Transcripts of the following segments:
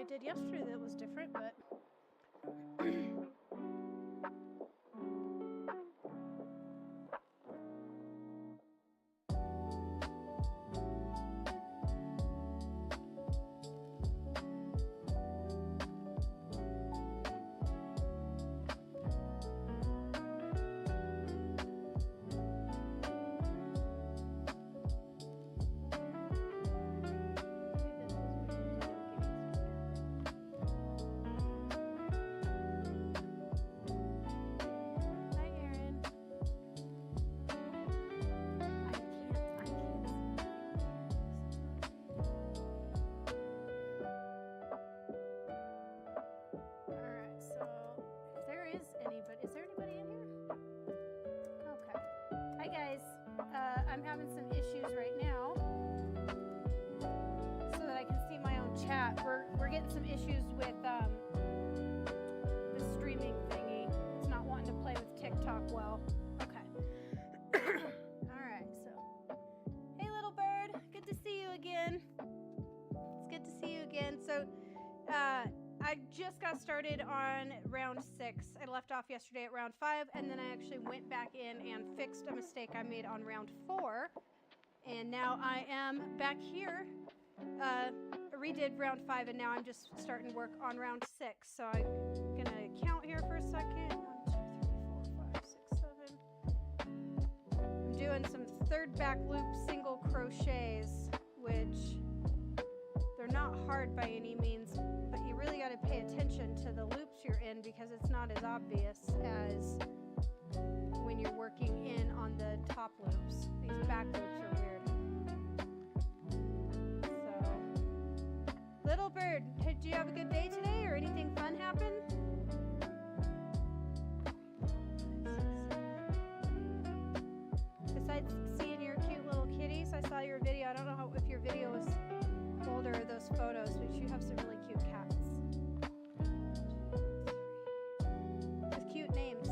did yesterday that was different, but I'm having some issues right now so that I can see my own chat. We're getting some issues with the streaming thingy. It's not wanting to play with TikTok well. Okay. All right, so hey little bird, good to see you again. It's good to see you again. So I just got started on round 6. I left off yesterday at round 5, and then I actually went back in and fixed a mistake I made on round 4. And now I am back here. I redid round 5, and now I'm just starting work on round 6. So I'm gonna count here for a second. 1, 2, 3, 4, 5, 6, 7. I'm doing some third back loop single crochets, which they're not hard by any means, but you really got to pay attention to the loops you're in because it's not as obvious as when you're working in on the top loops. These back loops are weird. So, little bird, did you have a good day today or anything fun happen? Besides seeing your cute little kitties, I saw your video. I don't know if your video was older or those photos, but you have some really cute cats. With cute names.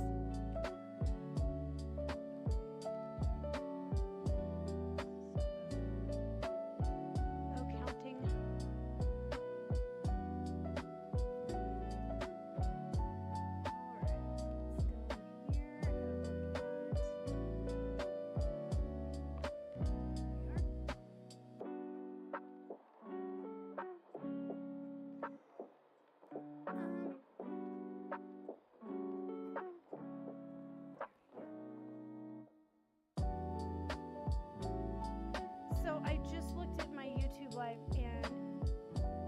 No counting. So I just looked at my YouTube live and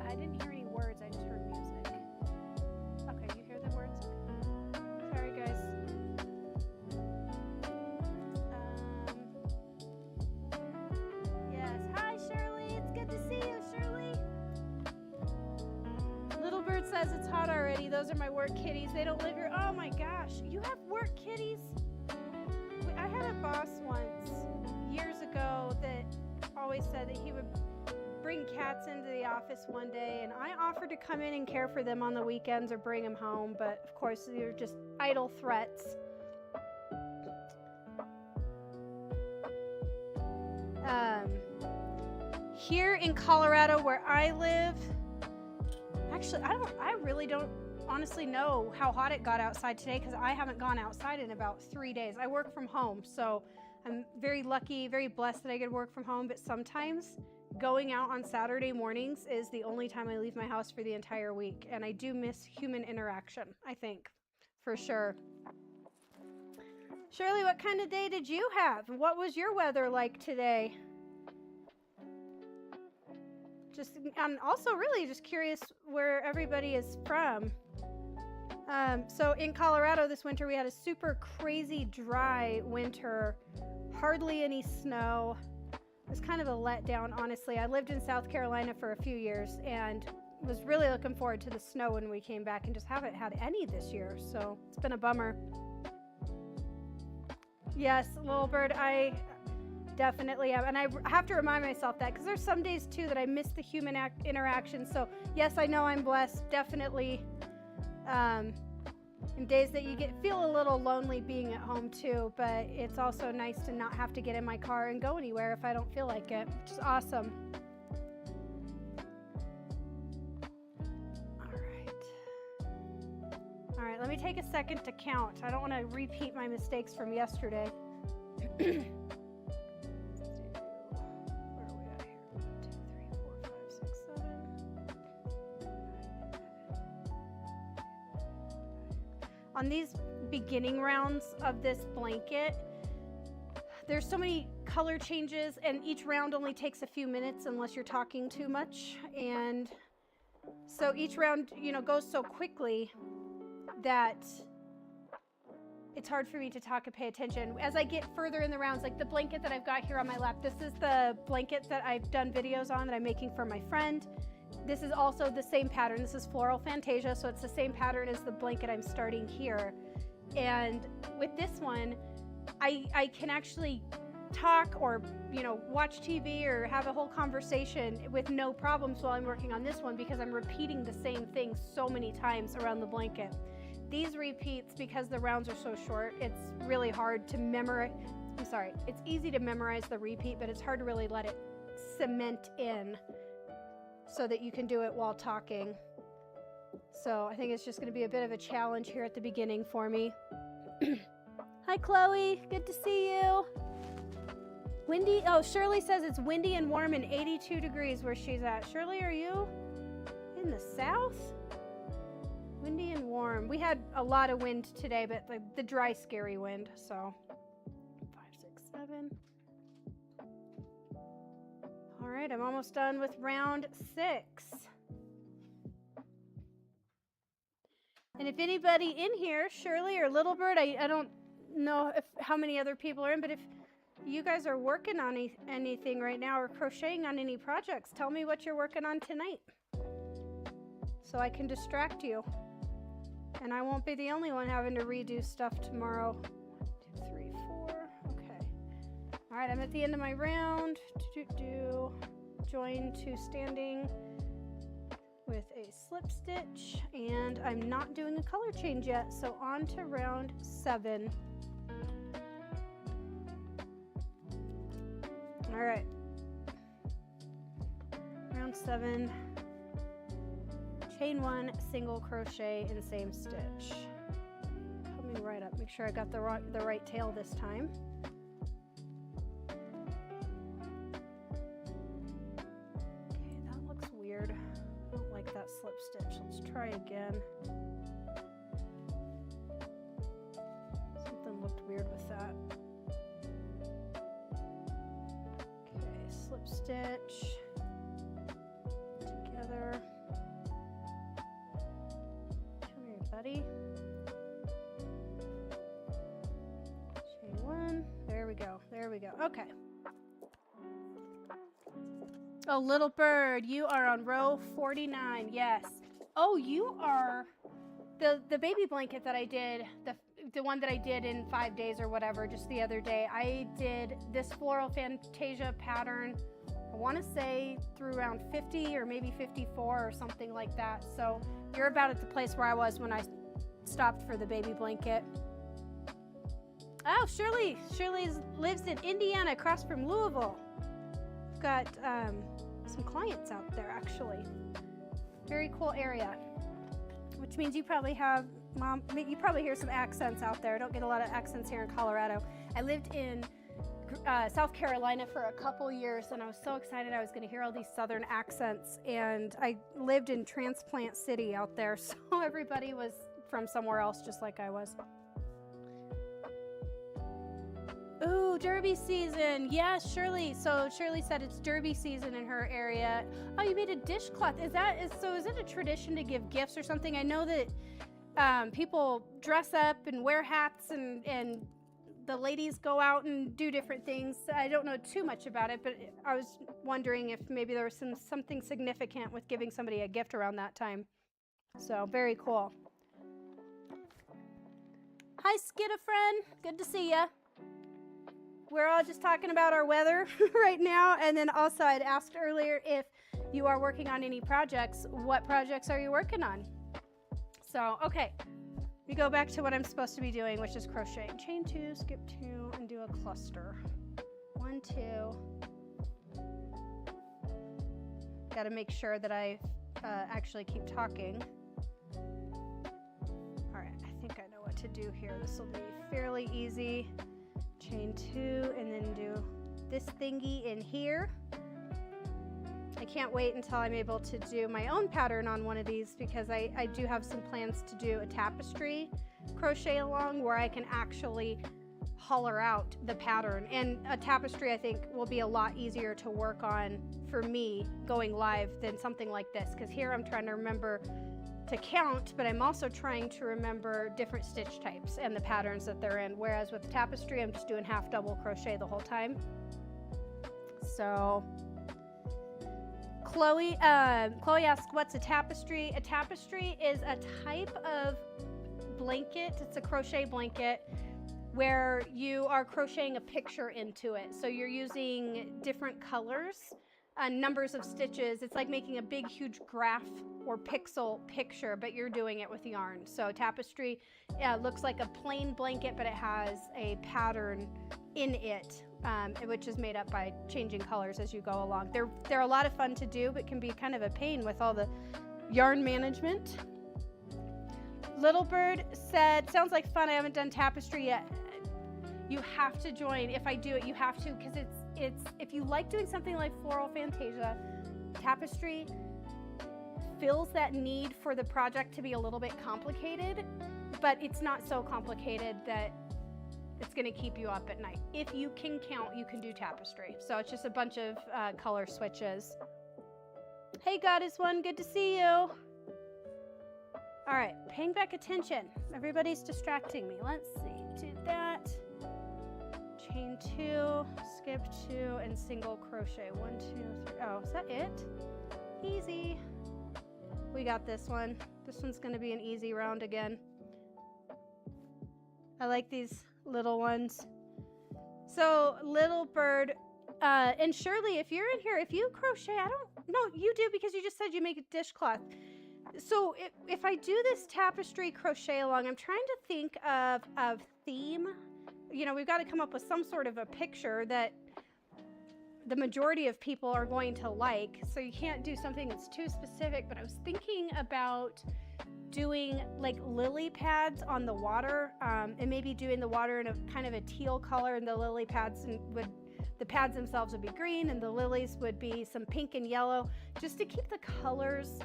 I didn't hear any words, I just heard music. Okay, you hear the words? Sorry guys. Yes, hi Shirley, it's good to see you, Shirley. Little bird says it's hot already. Those are my work kitties. They don't live here. Oh my gosh, you have work kitties? I had a boss once, years ago, that always said that he would bring cats into the office one day, and I offered to come in and care for them on the weekends or bring them home, but of course they were just idle threats. Here in Colorado where I live, actually I really don't honestly know how hot it got outside today because I haven't gone outside in about 3 days. I work from home, so I'm very lucky, very blessed that I get to work from home, but sometimes going out on Saturday mornings is the only time I leave my house for the entire week, and I do miss human interaction, I think, for sure. Shirley, what kind of day did you have? What was your weather like today? I'm also really just curious where everybody is from. So in Colorado this winter, we had a super crazy dry winter, hardly any snow. It was kind of a letdown, honestly. I lived in South Carolina for a few years and was really looking forward to the snow when we came back and just haven't had any this year. So it's been a bummer. Yes, little bird, I definitely have. And I have to remind myself that because there's some days too that I miss the human interaction. So yes, I know I'm blessed, definitely. In days that you feel a little lonely being at home too, but it's also nice to not have to get in my car and go anywhere if I don't feel like it, which is awesome. right, let me take a second to count. I don't want to repeat my mistakes from yesterday. Where are we at here? 1, 2, 3, 4, 5, 6, 7. On these beginning rounds of this blanket, there's so many color changes, and each round only takes a few minutes unless you're talking too much. And so each round, you know, goes so quickly that it's hard for me to talk and pay attention. As I get further in the rounds, like the blanket that I've got here on my lap, this is the blanket that I've done videos on that I'm making for my friend. This is also the same pattern. This is Floral Fantasia, so it's the same pattern as the blanket I'm starting here. And with this one, I can actually talk or, you know, watch TV or have a whole conversation with no problems while I'm working on this one, because I'm repeating the same thing so many times around the blanket. These repeats, because the rounds are so short, it's really hard to memorize. I'm sorry, it's easy to memorize the repeat, but it's hard to really let it cement in so that you can do it while talking. So I think it's just going to be a bit of a challenge here at the beginning for me. Hi, Chloe. Good to see you. Windy. Oh, Shirley says it's windy and warm and 82 degrees where she's at. Shirley, are you in the south? Windy and warm. We had a lot of wind today, but the dry, scary wind. So 5, 6, 7. All right, I'm almost done with round 6. And if anybody in here, Shirley or Little Bird, I don't know how many other people are in, but if you guys are working on anything right now or crocheting on any projects, tell me what you're working on tonight so I can distract you. And I won't be the only one having to redo stuff tomorrow. 1, 2, 3, 4. Okay. All right, I'm at the end of my round. Join to standing with a slip stitch, and I'm not doing a color change yet, so on to round 7. All right, round 7, chain 1, single crochet in same stitch. Coming right up, make sure I got the right tail this time. Okay, that looks weird. I don't like that slip stitch. Let's try again. Something looked weird with that. Slip stitch together. Come here, buddy. Chain 1. There we go. There we go. Okay. Oh, Little Bird, you are on row 49. Yes. Oh, you are the baby blanket that I did, the one that I did in 5 days or whatever, just the other day. I did this Floral Fantasia pattern, I want to say through around 50 or maybe 54 or something like that. So you're about at the place where I was when I stopped for the baby blanket. Oh, Shirley lives in Indiana across from Louisville. I've got some clients out there, actually. Very cool area, which means you probably have, Mom, you probably hear some accents out there. I don't get a lot of accents here in Colorado. I lived in South Carolina for a couple years, and I was so excited I was going to hear all these southern accents, and I lived in Transplant City out there, so everybody was from somewhere else just like I was. Ooh, Derby season. Yes, Shirley. So Shirley said it's Derby season in her area. Oh, you made a dishcloth. Is it a tradition to give gifts or something? I know that people dress up and wear hats, and the ladies go out and do different things. I don't know too much about it, but I was wondering if maybe there was something significant with giving somebody a gift around that time. So very cool. Hi, Skidda friend. Good to see ya. We're all just talking about our weather right now. And then also I'd asked earlier if you are working on any projects. What projects are you working on? So, okay. We go back to what I'm supposed to be doing, which is crocheting. Chain 2, skip 2, and do a cluster. 1, 2. Got to make sure that I actually keep talking. All right, to do here. This will be fairly easy. Chain 2 and then do this thingy in here. I can't wait until I'm able to do my own pattern on one of these, because I do have some plans to do a tapestry crochet along where I can actually holler out the pattern. And a tapestry, I think, will be a lot easier to work on for me going live than something like this, because here I'm trying to remember to count, but I'm also trying to remember different stitch types and the patterns that they're in, whereas with the tapestry I'm just doing half double crochet the whole time. So Chloe asks, what's a tapestry? A tapestry is a type of blanket. It's a crochet blanket where you are crocheting a picture into it. So you're using different colors, numbers of stitches. It's like making a big, huge graph or pixel picture, but you're doing it with yarn. So tapestry looks like a plain blanket, but it has a pattern in it, which is made up by changing colors as you go along. They're a lot of fun to do, but can be kind of a pain with all the yarn management. Little Bird said, sounds like fun. I haven't done tapestry yet. You have to join. If I do it, you have to, because it's if you like doing something like Floral Fantasia, tapestry fills that need for the project to be a little bit complicated, but it's not so complicated that it's going to keep you up at night. If you can count, you can do tapestry. So it's just a bunch of color switches. Hey, Goddess One, good to see you. All right, paying back attention. Everybody's distracting me. Let's see, do that. Chain 2, skip 2, and single crochet. 1, 2, 3. Oh, is that it? Easy. We got this one. This one's going to be an easy round again. I like these little ones. So Little Bird, and Shirley, if you're in here, if you crochet, I don't know, you do, because you just said you make a dishcloth. So if I do this tapestry crochet along, I'm trying to think of theme. You know, we've got to come up with some sort of a picture that the majority of people are going to like. So you can't do something that's too specific, but I was thinking about doing like lily pads on the water, and maybe doing the water in a kind of a teal color, and the lily pads the pads themselves would be green, and the lilies would be some pink and yellow, just to keep the colors,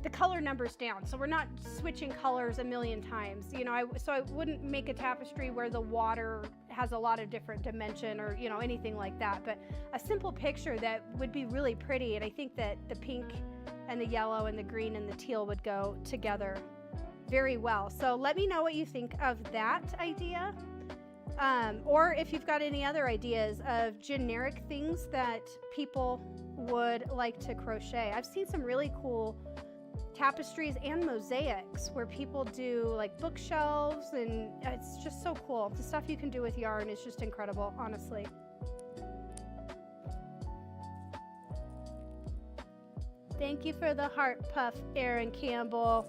the color numbers down, so we're not switching colors a million times. You know, so I wouldn't make a tapestry where the water has a lot of different dimension, or, you know, anything like that, but a simple picture that would be really pretty. And I think that the pink and the yellow and the green and the teal would go together very well. So let me know what you think of that idea, or if you've got any other ideas of generic things that people would like to crochet. I've seen some really cool tapestries and mosaics where people do like bookshelves, and it's just so cool. The stuff you can do with yarn is just incredible, honestly. Thank you for the heart puff, Erin Campbell.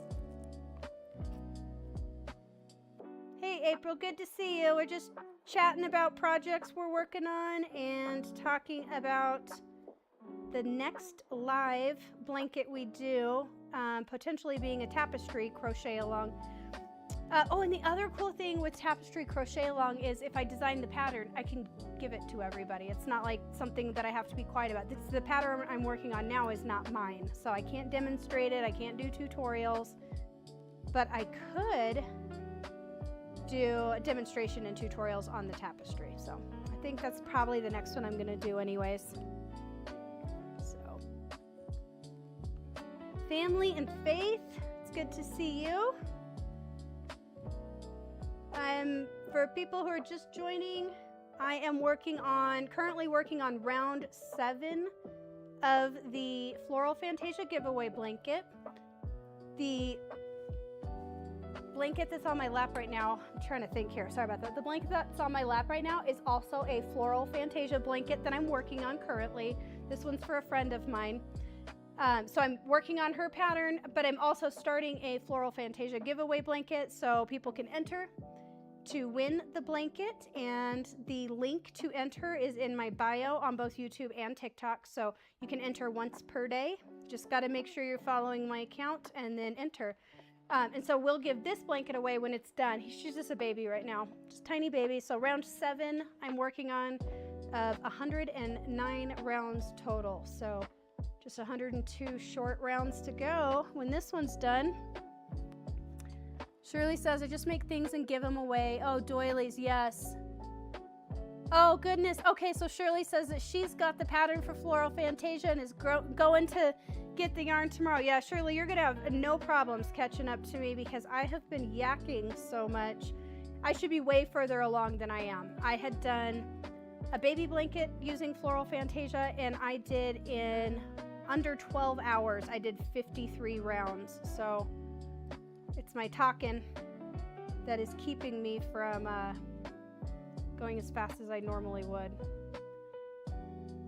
Hey April, good to see you. We're just chatting about projects we're working on and talking about the next live blanket we do, potentially being a tapestry crochet along. Oh, and the other cool thing with tapestry crochet along is if I design the pattern, I can give it to everybody. It's not like something that I have to be quiet about. The pattern I'm working on now is not mine, so I can't demonstrate it. I can't do tutorials, but I could do a demonstration and tutorials on the tapestry. So I think that's probably the next one I'm going to do anyways. So Family and Faith, it's good to see you. For people who are just joining, I am currently working on round 7 of the Floral Fantasia giveaway blanket. The blanket that's on my lap right now, I'm trying to think here, sorry about that. The blanket that's on my lap right now is also a Floral Fantasia blanket that I'm working on currently. This one's for a friend of mine. So I'm working on her pattern, but I'm also starting a Floral Fantasia giveaway blanket, so people can enter to win the blanket, and the link to enter is in my bio on both YouTube and TikTok, so you can enter once per day. Just got to make sure you're following my account and then enter. And so we'll give this blanket away when it's done. She's just a baby right now, just tiny baby. So round 7 I'm working on of 109 rounds total. So just 102 short rounds to go when this one's done. Shirley says, I just make things and give them away. Oh, doilies, yes. Oh, goodness. Okay, so Shirley says that she's got the pattern for Floral Fantasia and is going to get the yarn tomorrow. Yeah, Shirley, you're going to have no problems catching up to me because I have been yakking so much. I should be way further along than I am. I had done a baby blanket using Floral Fantasia, and I did in under 12 hours, I did 53 rounds. So it's my talking that is keeping me from going as fast as I normally would,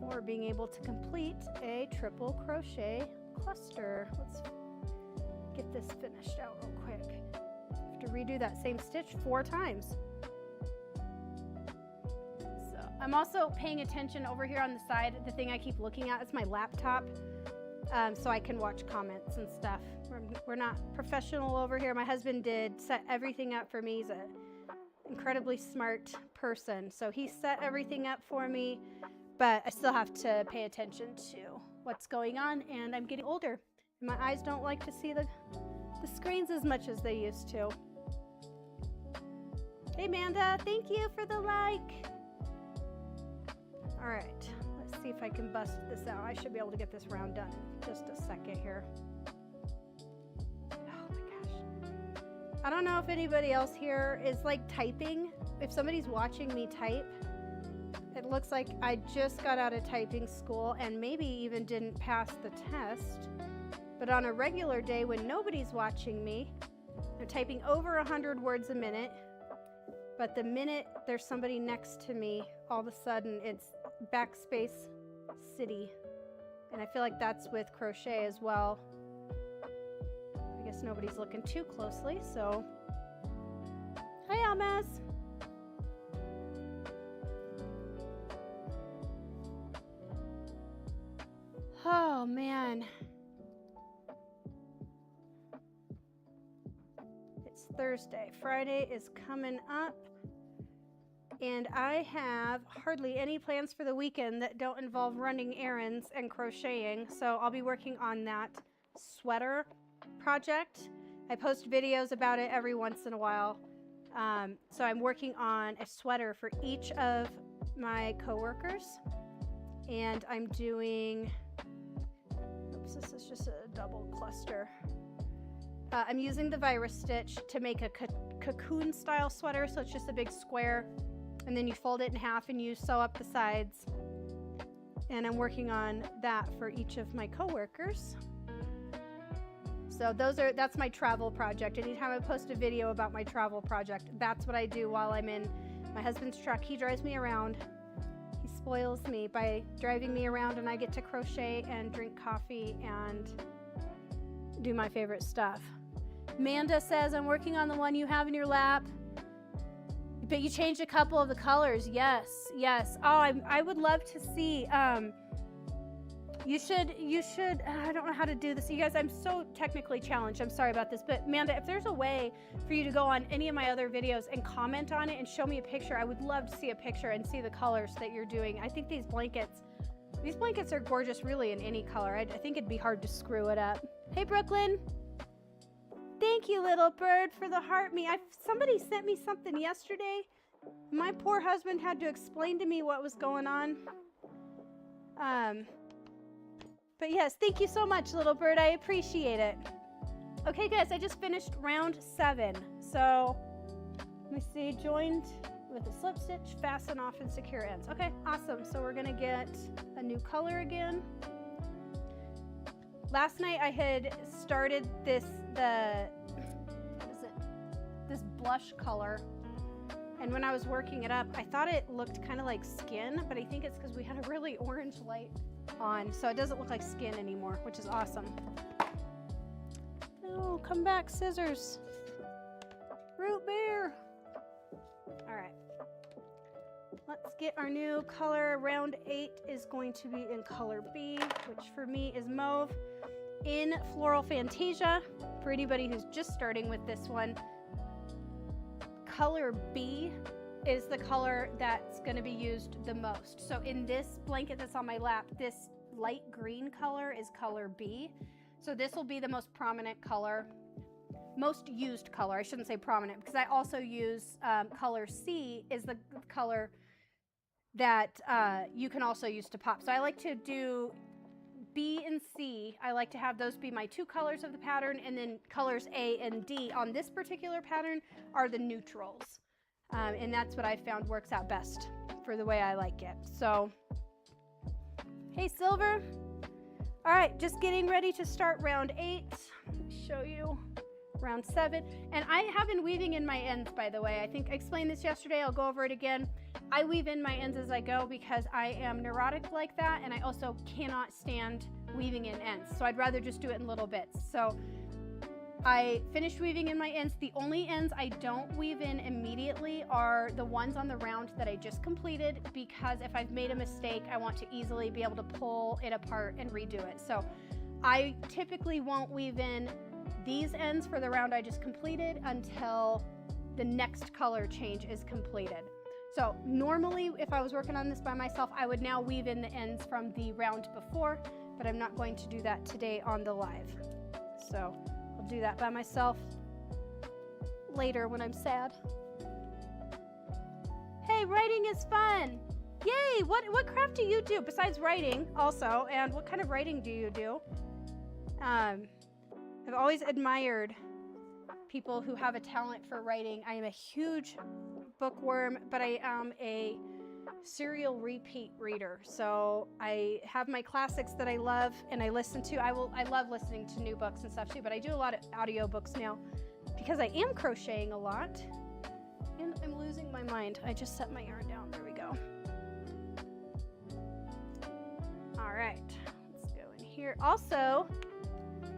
or being able to complete a triple crochet cluster. Let's get this finished out real quick. I have to redo that same stitch 4 times. So I'm also paying attention over here on the side. The thing I keep looking at is my laptop, so I can watch comments and stuff. We're not professional over here. My husband did set everything up for me. He's an incredibly smart person, so he set everything up for me, but I still have to pay attention to what's going on, and I'm getting older. My eyes don't like to see the screens as much as they used to. Hey, Amanda, thank you for the like. All right, let's see if I can bust this out. I should be able to get this round done in just a second here. Oh my gosh. I don't know if anybody else here is like typing. If somebody's watching me type, it looks like I just got out of typing school and maybe even didn't pass the test. But on a regular day when nobody's watching me, I'm typing over 100 words a minute. But the minute there's somebody next to me, all of a sudden it's backspace city. And I feel like that's with crochet as well. I guess nobody's looking too closely, so. Hi, Almaz. Oh, man. It's Thursday. Friday is coming up. And I have hardly any plans for the weekend that don't involve running errands and crocheting. So I'll be working on that sweater project. I post videos about it every once in a while. So I'm working on a sweater for each of my coworkers. And I'm doing, oops, this is just a double cluster. I'm using the virus stitch to make a cocoon style sweater. So it's just a big square. And then you fold it in half and you sew up the sides. And I'm working on that for each of my coworkers. So that's my travel project. Anytime I post a video about my travel project, that's what I do while I'm in my husband's truck. He drives me around. He spoils me by driving me around, and I get to crochet and drink coffee and do my favorite stuff. Amanda says, I'm working on the one you have in your lap. But you changed a couple of the colors. Yes, yes. Oh, I would love to see. You should, I don't know how to do this. You guys, I'm so technically challenged. I'm sorry about this. But Amanda, if there's a way for you to go on any of my other videos and comment on it and show me a picture, I would love to see a picture and see the colors that you're doing. I think these blankets are gorgeous really in any color. I think it'd be hard to screw it up. Hey, Brooklyn. Thank you, little bird, for the heart me. Somebody sent me something yesterday. My poor husband had to explain to me what was going on. But yes, thank you so much, little bird. I appreciate it. Okay, guys, I just finished round 7. So let me see, joined with a slip stitch, fasten off and secure ends. Okay, awesome. So we're gonna get a new color again. Last night I had started this blush color, and when I was working it up, I thought it looked kind of like skin, but I think it's because we had a really orange light on, so it doesn't look like skin anymore, which is awesome. Oh, come back, scissors. Root beer. All right. Let's get our new color. Round 8 is going to be in color B, which for me is mauve. in Floral Fantasia. For anybody who's just starting with this one, color B is the color that's going to be used the most. So in this blanket that's on my lap, this light green color is color B. So this will be the most prominent color, most used color. I shouldn't say prominent, because I also use color C is the color that you can also use to pop. So I like to do B and C. I like to have those be my two colors of the pattern, and then colors A and D on this particular pattern are the neutrals. And that's what I found works out best for the way I like it. So, hey Silver. All right, just getting ready to start round 8. Let me show you round 7. And I have been weaving in my ends, by the way. I think I explained this yesterday. I'll go over it again. I weave in my ends as I go because I am neurotic like that, and I also cannot stand weaving in ends. So I'd rather just do it in little bits. So I finished weaving in my ends. The only ends I don't weave in immediately are the ones on the round that I just completed, because if I've made a mistake, I want to easily be able to pull it apart and redo it. So I typically won't weave in these ends for the round I just completed until the next color change is completed. So normally if I was working on this by myself, I would now weave in the ends from the round before, but I'm not going to do that today on the live. So I'll do that by myself later when I'm sad. Hey, writing is fun. Yay, what craft do you do besides writing also, and what kind of writing do you do? I've always admired people who have a talent for writing. I am a huge bookworm, but I am a serial repeat reader. So I have my classics that I love and I listen to. I love listening to new books and stuff too, but I do a lot of audio books now because I am crocheting a lot. And I'm losing my mind. I just set my yarn down. There we go. All right, let's go in here. Also,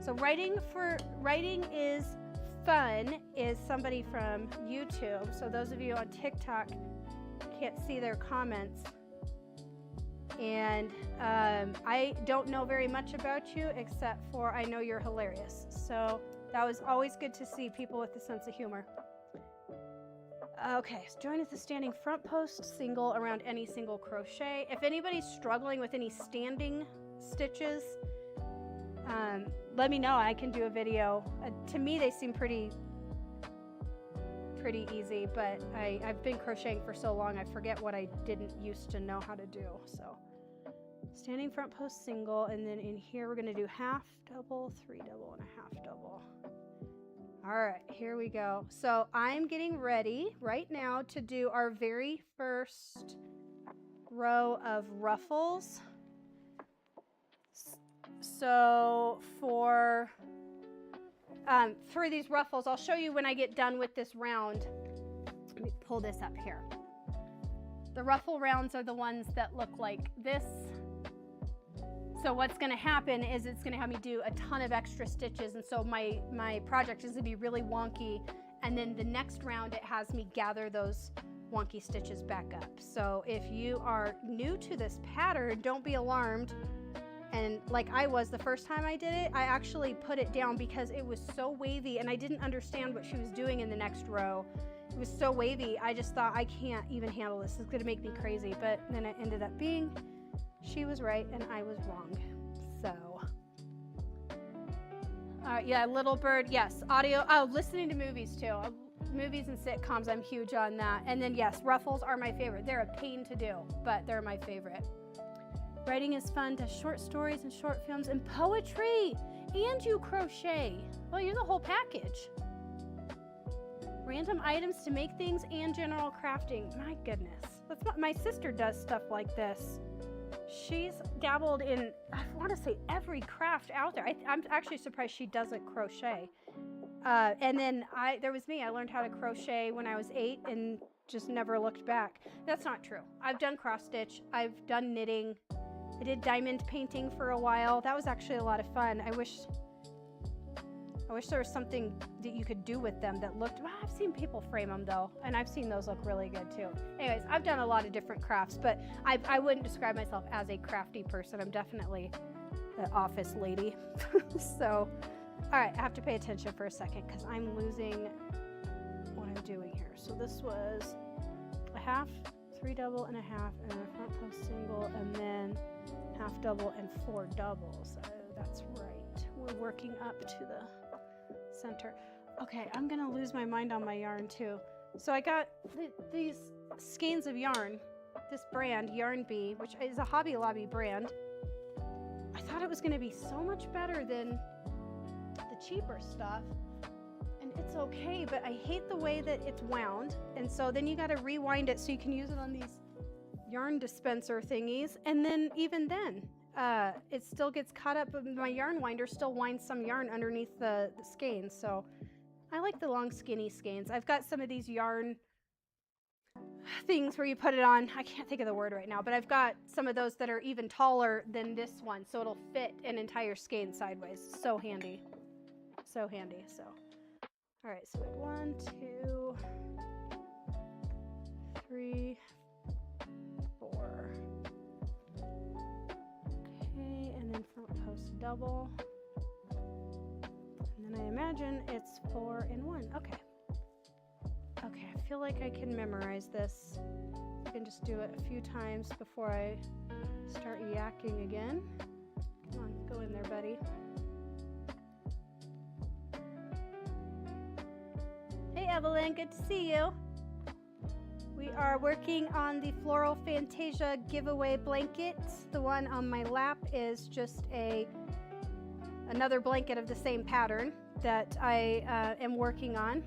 so writing is fun is somebody from YouTube. So those of you on TikTok can't see their comments. And I don't know very much about you except for I know you're hilarious. So that was always good to see people with a sense of humor. Okay, so join at the standing front post single around any single crochet. If anybody's struggling with any standing stitches, let me know. I can do a video. To me, they seem pretty easy, but I've been crocheting for so long, I forget what I didn't used to know how to do. So standing front post single, and then in here we're going to do half double, 3 double, and a half double. All right, here we go. So I'm getting ready right now to do our very first row of ruffles. So for these ruffles, I'll show you when I get done with this round. Let me pull this up here. The ruffle rounds are the ones that look like this. So what's going to happen is it's going to have me do a ton of extra stitches, and so my project is going to be really wonky, and then the next round it has me gather those wonky stitches back up. So if you are new to this pattern, don't be alarmed. And like I was the first time I did it, I actually put it down because it was so wavy and I didn't understand what she was doing in the next row. It was so wavy, I just thought, I can't even handle this. It's going to make me crazy. But then it ended up being, she was right and I was wrong. So, yeah, Little Bird, yes. Audio, listening to movies too. Movies and sitcoms, I'm huge on that. And then yes, ruffles are my favorite. They're a pain to do, but they're my favorite. Writing is fun, does short stories and short films and poetry, and you crochet. Well, you're the whole package. Random items to make things and general crafting. My goodness. That's what my sister does, stuff like this. She's dabbled in, I want to say, every craft out there. I'm actually surprised she doesn't crochet. And then there was me. I learned how to crochet when I was 8 and just never looked back. That's not true. I've done cross stitch. I've done knitting. I did diamond painting for a while. That was actually a lot of fun. I wish there was something that you could do with them that looked, well, I've seen people frame them though, and I've seen those look really good too. Anyways, I've done a lot of different crafts, but I wouldn't describe myself as a crafty person. I'm definitely office lady. So, all right, I have to pay attention for a second because I'm losing what I'm doing here. So this was a half, 3 double and a half, and a front post single, and then half double and 4 doubles. So that's right. We're working up to the center. Okay, I'm gonna lose my mind on my yarn too. So I got these skeins of yarn, this brand, Yarn Bee, which is a Hobby Lobby brand. I thought it was gonna be so much better than the cheaper stuff. And it's okay, but I hate the way that it's wound. And so then you gotta rewind it so you can use it on these yarn dispenser thingies. And then even then, it still gets caught up, but my yarn winder still winds some yarn underneath the skeins. So I like the long skinny skeins. I've got some of these yarn things where you put it on. I can't think of the word right now, but I've got some of those that are even taller than this one. So it'll fit an entire skein sideways. So handy. So handy. So, all right. So 1, 2, 3, 4. Okay, and then front post double. And then I imagine it's 4 in 1. Okay. Okay, I feel like I can memorize this. I can just do it a few times before I start yakking again. Come on, go in there, buddy. Hey, Evelyn, good to see you. We are working on the Floral Fantasia giveaway blanket. The one on my lap is just another blanket of the same pattern that I am working on.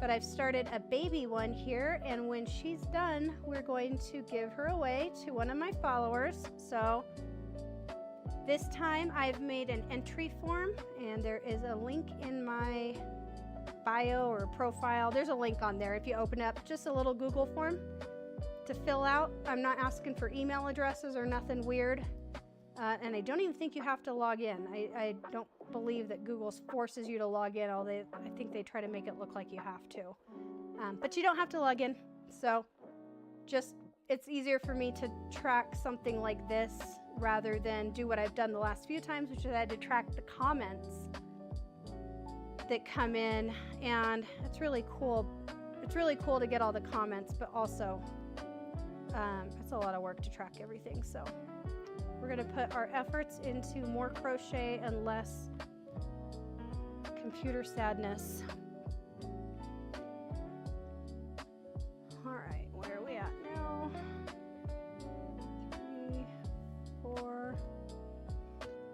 But I've started a baby one here, and when she's done, we're going to give her away to one of my followers. So this time I've made an entry form, and there is a link in my bio or profile. There's a link on there if you open up, just a little Google form to fill out. I'm not asking for email addresses or nothing weird. And I don't even think you have to log in. I don't believe that Google forces you to log in, although I think they try to make it look like you have to. But you don't have to log in. So just, it's easier for me to track something like this rather than do what I've done the last few times, which is I had to track the comments that come in. And it's really cool. It's really cool to get all the comments, but also it's a lot of work to track everything. So we're going to put our efforts into more crochet and less computer sadness. All right, where are we at now? 3, 4.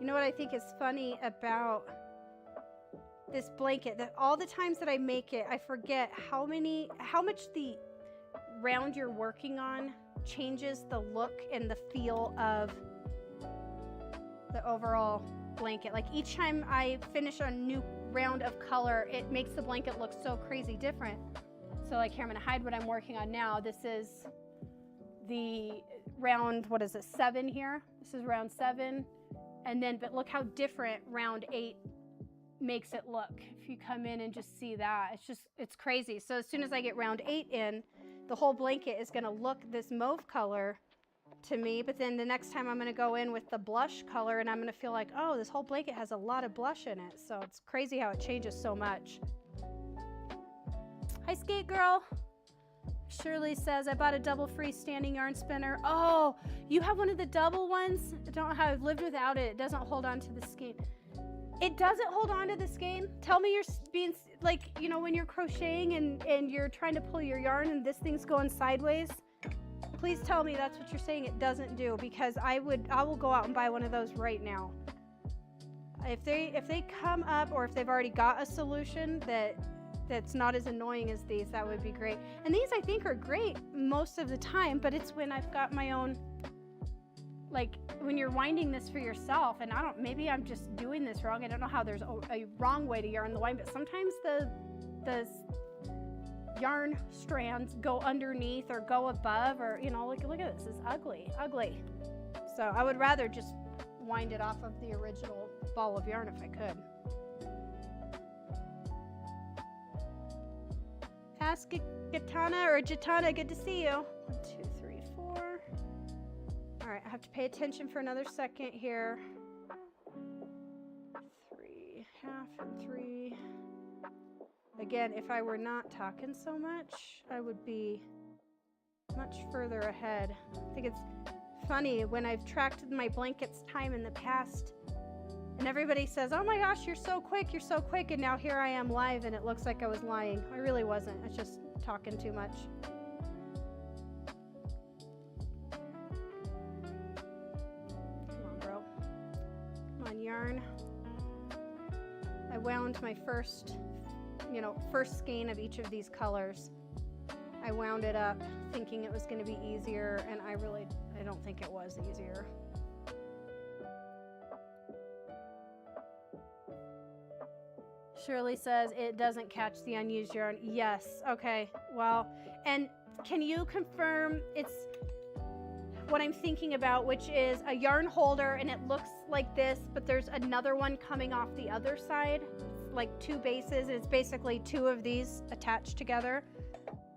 You know what I think is funny about this blanket? That all the times that I make it, I forget how much the round you're working on changes the look and the feel of the overall blanket. Like each time I finish a new round of color, it makes the blanket look so crazy different. So like here, I'm gonna hide what I'm working on now. This is the round, what is it, 7 here? This is round 7. And then, but look how different round 8 makes it look. If you come in and just see that, it's crazy. So as soon as I get round 8 in, the whole blanket is gonna look this mauve color to me, but then the next time I'm going to go in with the blush color and I'm going to feel like, oh, this whole blanket has a lot of blush in it. So it's crazy how it changes so much. Hi, Skate Girl. Shirley says, I bought a double freestanding yarn spinner. Oh, you have one of the double ones? I don't know how I've lived without it. It doesn't hold on to the skein. It doesn't hold on to the skein? Tell me you're being, like, you know, when you're crocheting and you're trying to pull your yarn and this thing's going sideways. Please tell me that's what you're saying it doesn't do, because I will go out and buy one of those right now. If they come up, or if they've already got a solution that's not as annoying as these, that would be great. And these I think are great most of the time, but it's when I've got my own, like when you're winding this for yourself, and maybe I'm just doing this wrong. I don't know how there's a wrong way to yarn the wind, but sometimes the yarn strands go underneath or go above, or you know, look at this, it's ugly. So I would rather just wind it off of the original ball of yarn if I could. Ask Gitana or Jitana, good to see you. 1, 2, 3, 4. All right, I have to pay attention for another second here. and 3. Again, if I were not talking so much, I would be much further ahead. I think it's funny when I've tracked my blankets time in the past and everybody says, oh my gosh, you're so quick, and now here I am live and it looks like I was lying. I really wasn't. I was just talking too much. Come on, bro. Come on, yarn. I wound my first skein of each of these colors. I wound it up thinking it was going to be easier, and I don't think it was easier. Shirley says it doesn't catch the unused yarn. Yes, okay, well, and can you confirm it's what I'm thinking about, which is a yarn holder and it looks like this, but there's another one coming off the other side. It's like 2 bases, and it's basically 2 of these attached together.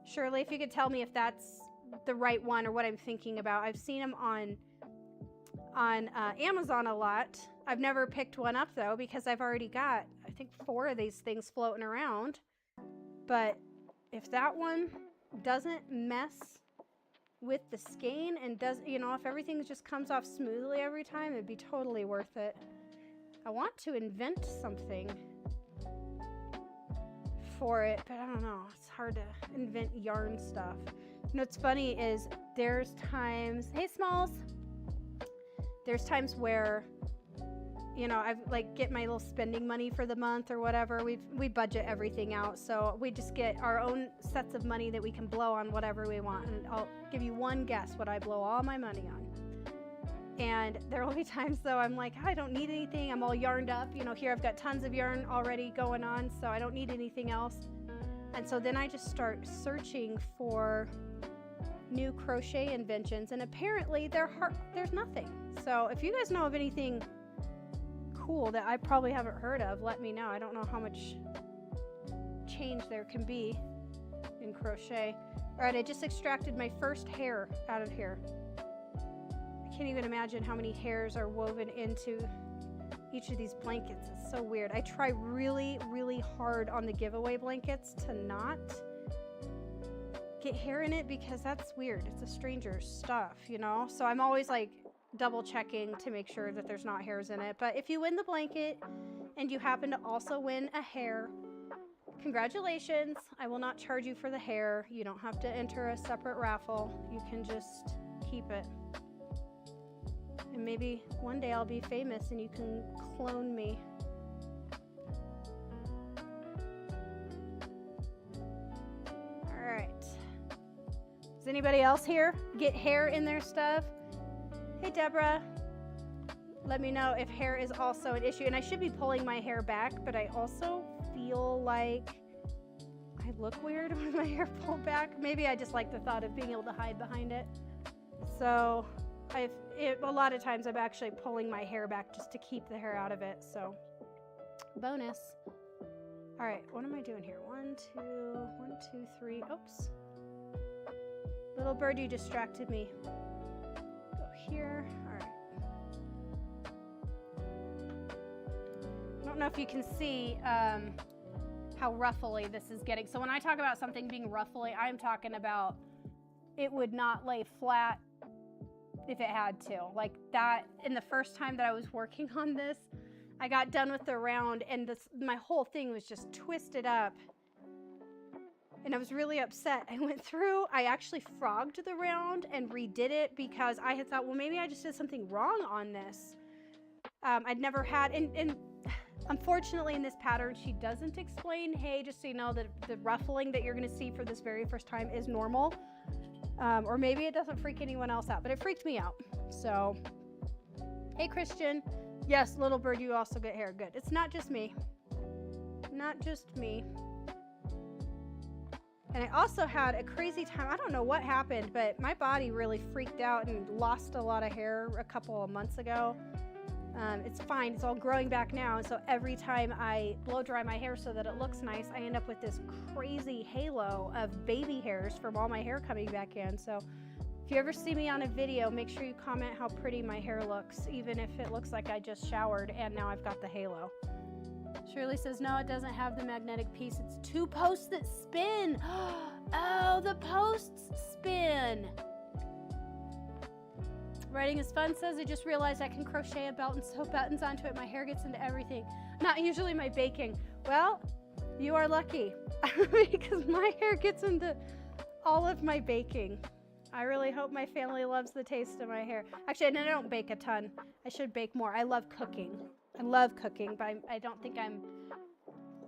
Shirley, if you could tell me if that's the right one or what I'm thinking about. I've seen them on Amazon a lot. I've never picked one up though, because I've already got, I think, 4 of these things floating around. But if that one doesn't mess with the skein and does, if everything just comes off smoothly every time, it'd be totally worth it. I want to invent something for it, but I don't know. It's hard to invent yarn stuff. What's funny is there's times, hey Smalls, there's times where, I've get my little spending money for the month or whatever. We budget everything out, so we just get our own sets of money that we can blow on whatever we want. And I'll give you one guess what I blow all my money on. And there will be times though I'm like, I don't need anything. I'm all yarned up. Here I've got tons of yarn already going on, so I don't need anything else. And so then I just start searching for new crochet inventions, and apparently there's nothing. So if you guys know of anything cool that I probably haven't heard of, let me know. I don't know how much change there can be in crochet. All right, I just extracted my first hair out of here. I can't even imagine how many hairs are woven into each of these blankets. It's so weird. I try really, really hard on the giveaway blankets to not get hair in it, because that's weird. It's a stranger's stuff, So I'm always double checking to make sure that there's not hairs in it. But if you win the blanket and you happen to also win a hair, congratulations. I will not charge you for the hair. You don't have to enter a separate raffle. You can just keep it. And maybe one day I'll be famous and you can clone me. All right. Does anybody else here get hair in their stuff? Hey, Deborah. Let me know if hair is also an issue. And I should be pulling my hair back, but I also feel like I look weird with my hair pulled back. Maybe I just like the thought of being able to hide behind it. So a lot of times I'm actually pulling my hair back just to keep the hair out of it. So bonus. All right, what am I doing here? 1, 2, 3. Oops. Little bird, you distracted me. Go here. All right. I don't know if you can see how ruffly this is getting. So when I talk about something being ruffly, I'm talking about it would not lay flat if it had to. Like that, in the first time that I was working on this, I got done with the round and my whole thing was just twisted up. And I was really upset. I went through, I actually frogged the round and redid it because I had thought, well, maybe I just did something wrong on this. I'd never had, and unfortunately in this pattern, she doesn't explain, hey, just so you know that the ruffling that you're gonna see for this very first time is normal. Or maybe it doesn't freak anyone else out, but it freaked me out. So, hey, Christian. Yes, little bird, you also get hair. Good. It's not just me. Not just me. And I also had a crazy time. I don't know what happened, but my body really freaked out and lost a lot of hair a couple of months ago. It's fine. It's all growing back now. And so every time I blow dry my hair so that it looks nice, I end up with this crazy halo of baby hairs from all my hair coming back in. So if you ever see me on a video, make sure you comment how pretty my hair looks, even if it looks like I just showered and now I've got the halo. Shirley says, no, it doesn't have the magnetic piece. It's 2 posts that spin. Oh, the posts spin. Writing is fun says, I just realized I can crochet a belt and sew buttons onto it. My hair gets into everything. Not usually my baking. Well, you are lucky because my hair gets into all of my baking. I really hope my family loves the taste of my hair. Actually, I don't bake a ton. I should bake more. I love cooking. I love cooking, but I don't think I'm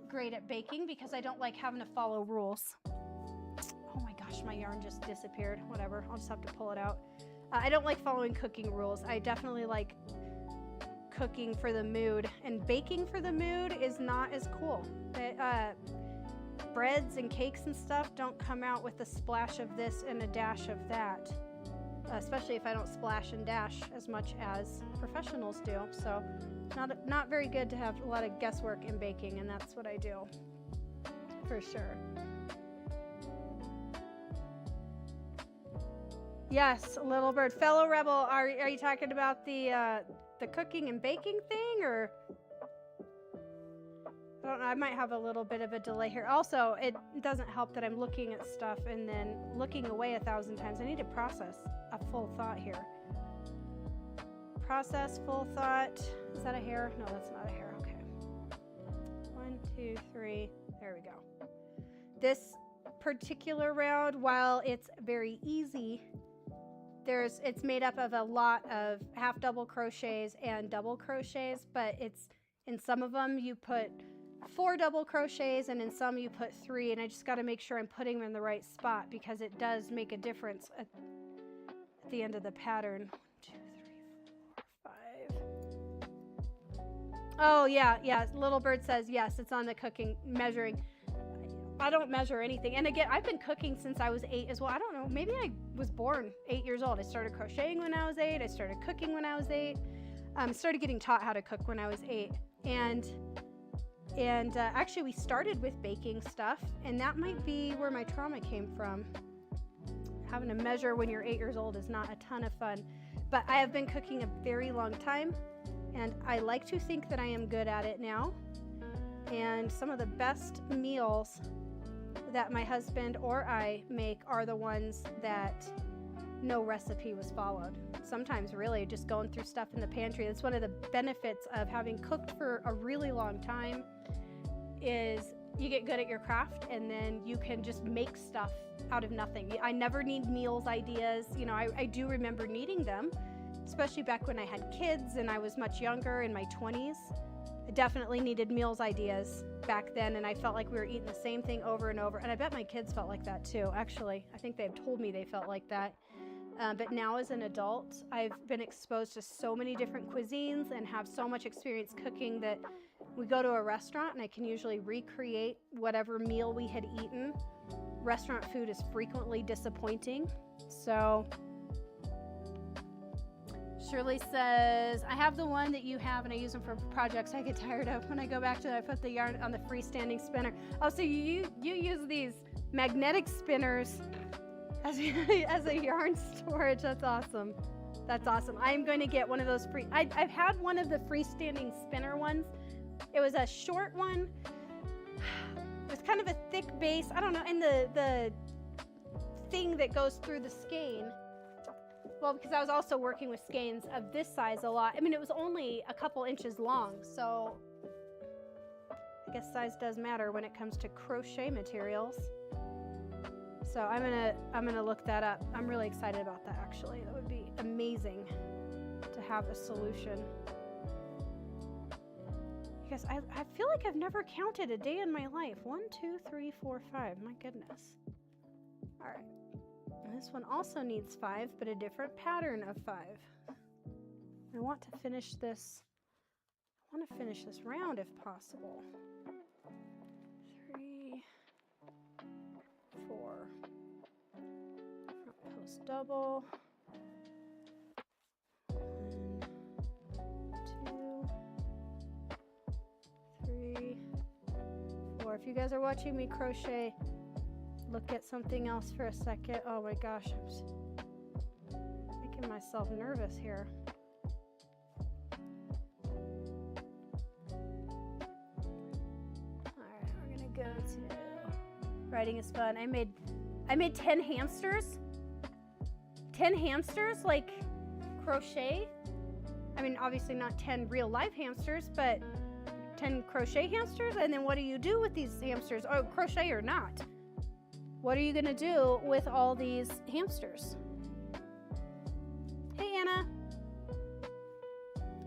great at baking because I don't like having to follow rules. Oh my gosh, my yarn just disappeared. Whatever, I'll just have to pull it out. I don't like following cooking rules. I definitely like cooking for the mood, and baking for the mood is not as cool. Breads and cakes and stuff don't come out with a splash of this and a dash of that, especially if I don't splash and dash as much as professionals do. So not very good to have a lot of guesswork in baking, and that's what I do for sure. Yes, Little Bird. Fellow Rebel, are you talking about the cooking and baking thing, or? I don't know, I might have a little bit of a delay here. Also, it doesn't help that I'm looking at stuff and then looking away 1,000 times. I need to process a full thought here. Process, full thought. Is that a hair? No, that's not a hair. Okay. 1, 2, 3. There we go. This particular round, while it's very easy, it's made up of a lot of half double crochets and double crochets, but it's in some of them you put 4 double crochets and in some you put 3, and I just got to make sure I'm putting them in the right spot because it does make a difference at the end of the pattern. 1, 2, 3, 4, 5. Oh yeah, Little Bird says yes, it's on the cooking measuring. I don't measure anything, and again, I've been cooking since I was 8 as well. I don't know, maybe I was born 8 years old. I started crocheting when I was 8. I started cooking when I was 8. Started getting taught how to cook when I was 8, and actually we started with baking stuff, and that might be where my trauma came from. Having to measure when you're 8 years old is not a ton of fun, but I have been cooking a very long time, and I like to think that I am good at it now. And some of the best meals that my husband or I make are the ones that no recipe was followed. Sometimes really just going through stuff in the pantry. That's one of the benefits of having cooked for a really long time, is you get good at your craft and then you can just make stuff out of nothing. I never need meals ideas. You know, I do remember needing them, especially back when I had kids and I was much younger, in my 20s. I definitely needed meals ideas back then, and I felt like we were eating the same thing over and over, and I bet my kids felt like that too, actually. I think they've told me they felt like that. But now as an adult, I've been exposed to so many different cuisines and have so much experience cooking that we go to a restaurant and I can usually recreate whatever meal we had eaten. Restaurant food is frequently disappointing. So Shirley says, I have the one that you have and I use them for projects I get tired of. When I go back to it, I put the yarn on the freestanding spinner. Oh, so you use these magnetic spinners as a yarn storage. That's awesome. That's awesome. I'm going to get one of those free. I've had one of the freestanding spinner ones. It was a short one. It's kind of a thick base. I don't know. And the thing that goes through the skein. Well, because I was also working with skeins of this size a lot. I mean, it was only a couple inches long, so I guess size does matter when it comes to crochet materials. So I'm gonna look that up. I'm really excited about that, actually. That would be amazing to have a solution. Because I feel like I've never counted a day in my life. 1, 2, 3, 4, 5. My goodness. All right. This one also needs 5, but a different pattern of 5. I want to finish this. I want to finish this round if possible. 3, 4. Front post double. 1, 2, 3, 4. If you guys are watching me crochet, look at something else for a second. Oh my gosh, I'm making myself nervous here. too. Writing is fun. I made 10 hamsters. 10 hamsters, like crochet. I mean, obviously not 10 real live hamsters, but 10 crochet hamsters. And then what do you do with these hamsters? Oh, crochet or not? What are you gonna do with all these hamsters? Hey, Anna.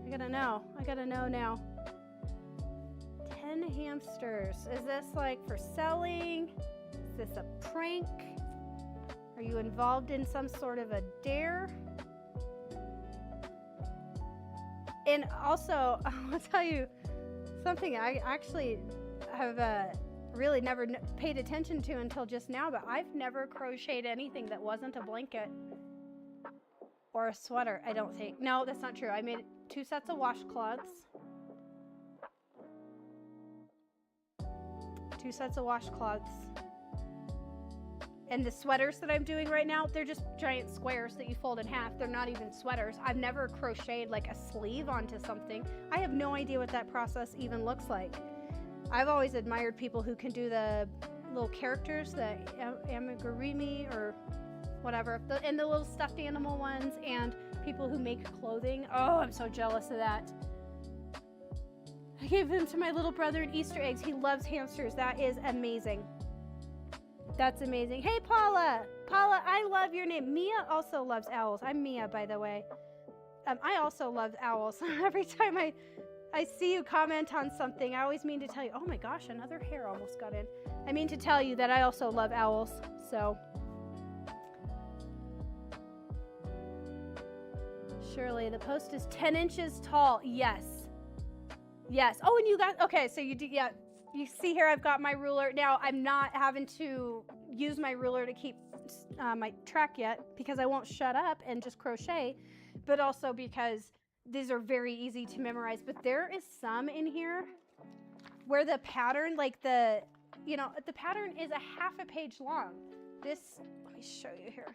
I gotta know now. 10 hamsters. Is this like for selling? Is this a prank? Are you involved in some sort of a dare? And also, I'll tell you something I actually have really never paid attention to until just now, but I've never crocheted anything that wasn't a blanket or a sweater, I don't think. No, that's not true. I made 2 sets of washcloths. 2 sets of washcloths. And the sweaters that I'm doing right now, they're just giant squares that you fold in half. They're not even sweaters. I've never crocheted like a sleeve onto something. I have no idea what that process even looks like. I've always admired people who can do the little characters, the amigurumi or whatever, and the little stuffed animal ones, and people who make clothing. Oh, I'm so jealous of that. I gave them to my little brother in Easter eggs. He loves hamsters. That is amazing. That's amazing. Hey, Paula. Paula, I love your name. Mia also loves owls. I'm Mia, by the way. I also love owls. Every time I see you comment on something, I always mean to tell you, oh my gosh, another hair almost got in. I mean to tell you that I also love owls. So, Shirley, the post is 10 inches tall. Yes. Yes. Oh, and you got, okay, so you did, yeah. You see here, I've got my ruler. Now, I'm not having to use my ruler to keep my track yet because I won't shut up and just crochet, but also because these are very easy to memorize. But there is some in here where the pattern, like the pattern is a half a page long. This, let me show you here.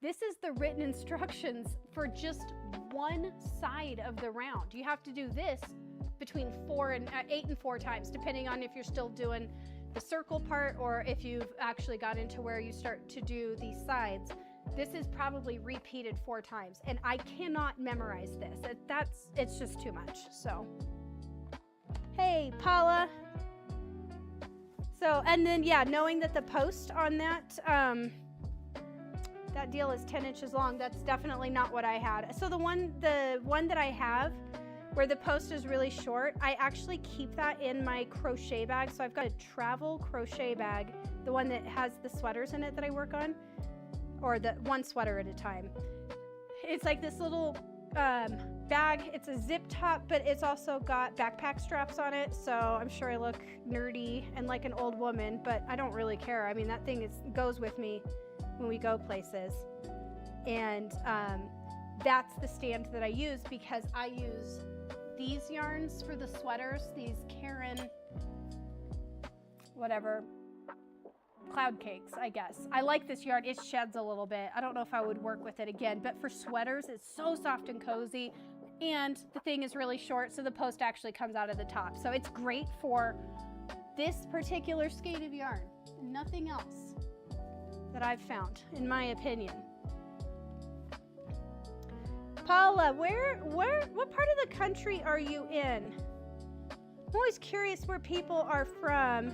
This is the written instructions for just one side of the round. You have to do this between 8 and 4 times, depending on if you're still doing the circle part or if you've actually got into where you start to do these sides. This is probably repeated 4 times, and I cannot memorize this. It's just too much. So, hey, Paula. So, and then yeah, knowing that the post on that that deal is 10 inches long, that's definitely not what I had. So the one that I have, where the post is really short, I actually keep that in my crochet bag. So I've got a travel crochet bag, the one that has the sweaters in it that I work on, or the one sweater at a time. It's like this little bag. It's a zip top, but it's also got backpack straps on it. So I'm sure I look nerdy and like an old woman, but I don't really care. I mean, that thing goes with me when we go places. And that's the stand that I use, because I use these yarns for the sweaters, these Karen, whatever, cloud cakes, I guess. I like this yarn. It sheds a little bit. I don't know if I would work with it again, but for sweaters, it's so soft and cozy, and the thing is really short, so the post actually comes out of the top. So it's great for this particular skein of yarn. Nothing else that I've found, in my opinion. Paula, what part of the country are you in? I'm always curious where people are from.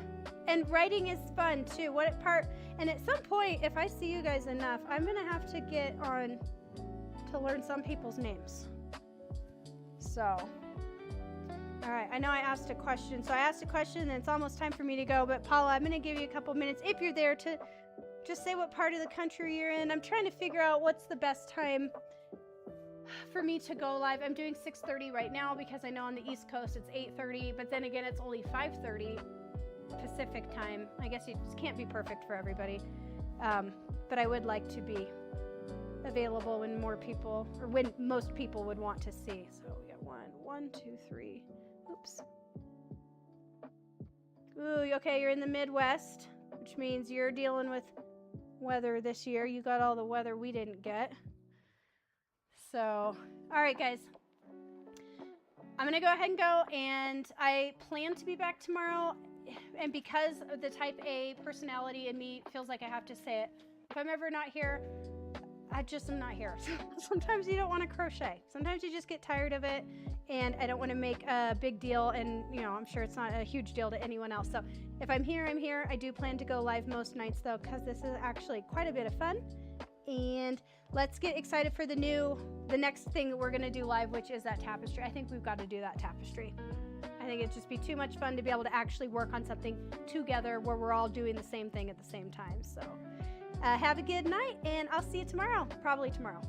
And writing is fun too. What part? And at some point, if I see you guys enough, I'm gonna have to get on to learn some people's names. So, all right, I know I asked a question. So I asked a question and it's almost time for me to go, but Paula, I'm gonna give you a couple minutes, if you're there, to just say what part of the country you're in. I'm trying to figure out what's the best time for me to go live. I'm doing 6:30 right now because I know on the East Coast it's 8:30, but then again, it's only 5:30 Pacific time. I guess it can't be perfect for everybody, but I would like to be available when more people, or when most people would want to see. So we got 1, 2, 3. Oops. Ooh, okay, you're in the Midwest, which means you're dealing with weather this year. You got all the weather we didn't get. So, all right, guys. I'm gonna go ahead and go, and I plan to be back tomorrow. And because of the type A personality in me feels like I have to say it, if I'm ever not here, I just am not here. Sometimes you don't want to crochet. Sometimes you just get tired of it, and I don't want to make a big deal, and you know, I'm sure it's not a huge deal to anyone else. So if I'm here, I'm here. I do plan to go live most nights though, because this is actually quite a bit of fun. And let's get excited for the next thing that we're gonna do live, which is that tapestry. I think we've got to do that tapestry. I think it'd just be too much fun to be able to actually work on something together where we're all doing the same thing at the same time. So have a good night, and I'll see you tomorrow, probably tomorrow.